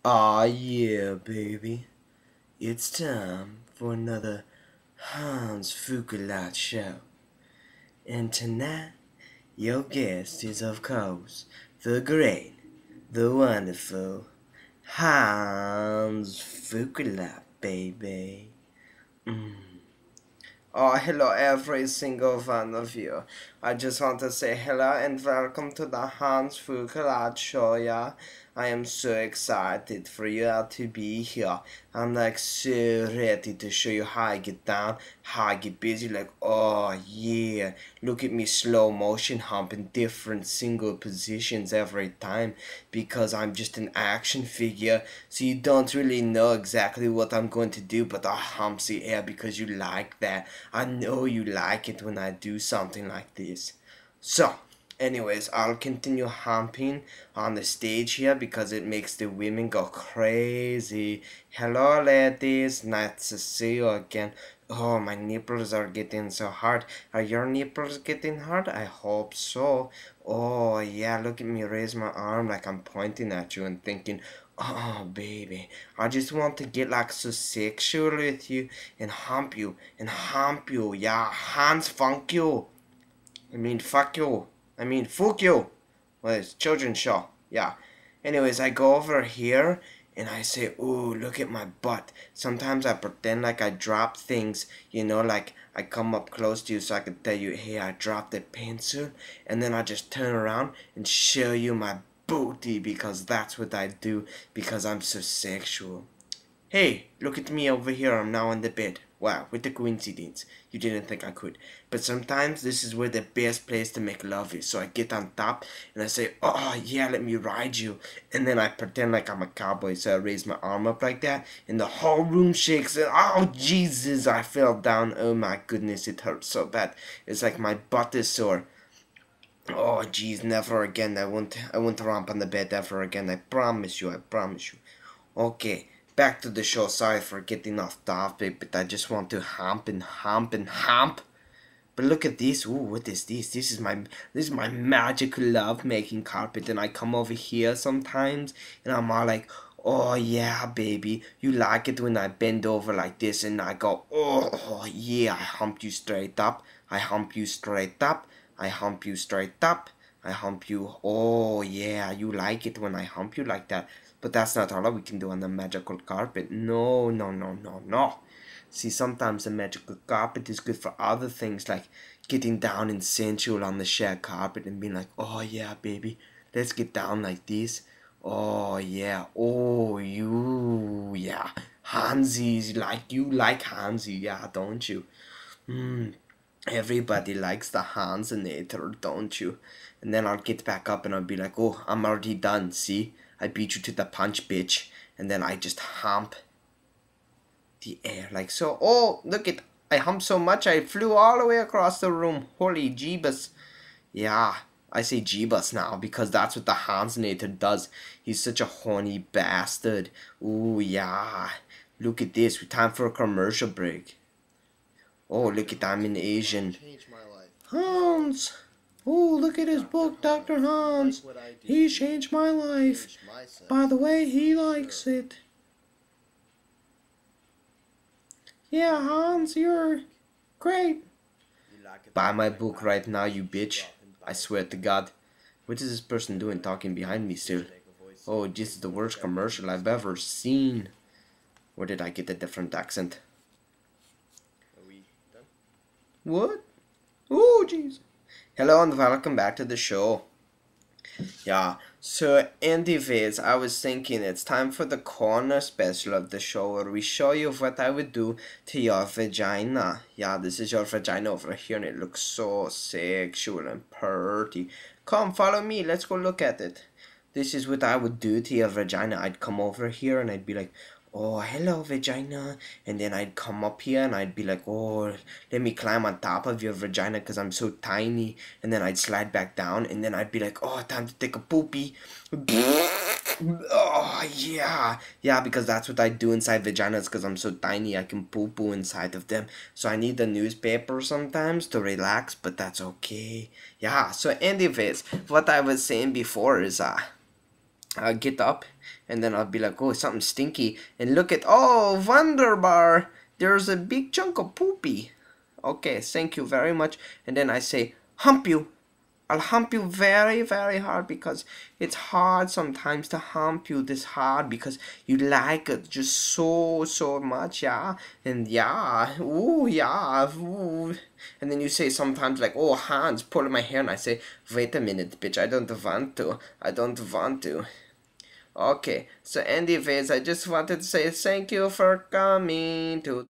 Aw yeah, baby. It's time for another Hans Fukulat show. And tonight, your guest is, of course, the great, the wonderful Hans Fukulat, baby. Mm. Oh, hello, every single one of you. I just want to say hello and welcome to the Hans Fukulat show, yeah. I am so excited for you all to be here. I'm like so ready to show you how I get down, how I get busy. Like, oh yeah, look at me slow motion humping different single positions every time because I'm just an action figure. So you don't really know exactly what I'm going to do, but I hump the air because you like that. I know you like it when I do something like this. So, anyways, I'll continue humping on the stage here because it makes the women go crazy. Hello, ladies. Nice to see you again. Oh, my nipples are getting so hard. Are your nipples getting hard? I hope so. Oh, yeah, look at me raise my arm like I'm pointing at you and thinking, oh, baby, I just want to get like so sexual with you and hump you and hump you. Yeah, hands funk you. I mean, fuck you. I mean, fuck you. Well, it's children's show. Yeah. Anyways, I go over here and I say, ooh, look at my butt. Sometimes I pretend like I drop things, like I come up close to you so I can tell you, hey, I dropped a pencil. And then I just turn around and show you my booty because that's what I do because I'm so sexual. Hey, look at me over here, I'm now on the bed. Wow, what a coincidence. You didn't think I could. But sometimes this is where the best place to make love is. So I get on top and I say, oh yeah, let me ride you. And then I pretend like I'm a cowboy. So I raise my arm up like that. And the whole room shakes. And oh Jesus, I fell down. Oh my goodness, it hurts so bad. It's like my butt is sore. Oh jeez, never again. I won't romp on the bed ever again. I promise you, I promise you. Okay, back to the show. Sorry for getting off topic, but I just want to hump and hump and hump. But look at this. Ooh, what is this? This is my magical love making carpet, and I come over here sometimes, and I'm all like, oh yeah, baby, you like it when I bend over like this, and I go, oh yeah, I hump you straight up. I hump you straight up. I hump you straight up. I hump you. Oh yeah, you like it when I hump you like that. But that's not all we can do on the magical carpet. No, no, no, no, no. See, sometimes the magical carpet is good for other things like getting down and sensual on the shag carpet and being like, oh yeah, baby, let's get down like this. Oh yeah, oh yeah. Hansies, like you like Hansi, yeah, don't you? Everybody likes the Hansinator, don't you? And then I'll get back up and I'll be like, oh, I'm already done, see? I beat you to the punch, bitch. And then I just hump the air like so. Oh, look it. I humped so much I flew all the way across the room. Holy jeebus. Yeah, I say jeebus now because that's what the Hansinator does. He's such a horny bastard. Ooh, yeah. Look at this. Time for a commercial break. Oh, look at I'm in Asian. Hans. Oh, look at his book, Dr. Hans. He changed my life. By the way, he likes it. Yeah, Hans, you're great. Buy my book right now, you bitch. I swear to God. What is this person doing talking behind me still? Oh, this is the worst commercial I've ever seen. Where did I get a different accent? What? Oh, jeez. Hello and welcome back to the show. Yeah, so anyways, I was thinking it's time for the corner special of the show where we show you what I would do to your vagina. Yeah, this is your vagina over here and it looks so sexual and pretty. Come, follow me, let's go look at it. This is what I would do to your vagina. I'd come over here and I'd be like, oh, hello, vagina. And then I'd come up here and I'd be like, oh, let me climb on top of your vagina because I'm so tiny. And then I'd slide back down and then I'd be like, oh, time to take a poopy. Oh, yeah. Yeah, because that's what I do inside vaginas because I'm so tiny. I can poo poo inside of them. So I need the newspaper sometimes to relax, but that's okay. Yeah, so anyways, what I was saying before is, I'll get up and then I'll be like, oh, something stinky, and look at, oh, wunderbar, there's a big chunk of poopy. Okay, thank you very much. And then I say, hump you. I'll hump you very, very hard, because it's hard sometimes to hump you this hard because you like it just so, so much, yeah? And yeah, ooh, yeah, ooh. And then you say sometimes like, oh, Hans, pull my hair. And I say, wait a minute, bitch, I don't want to. I don't want to. Okay, so anyways, I just wanted to say thank you for coming to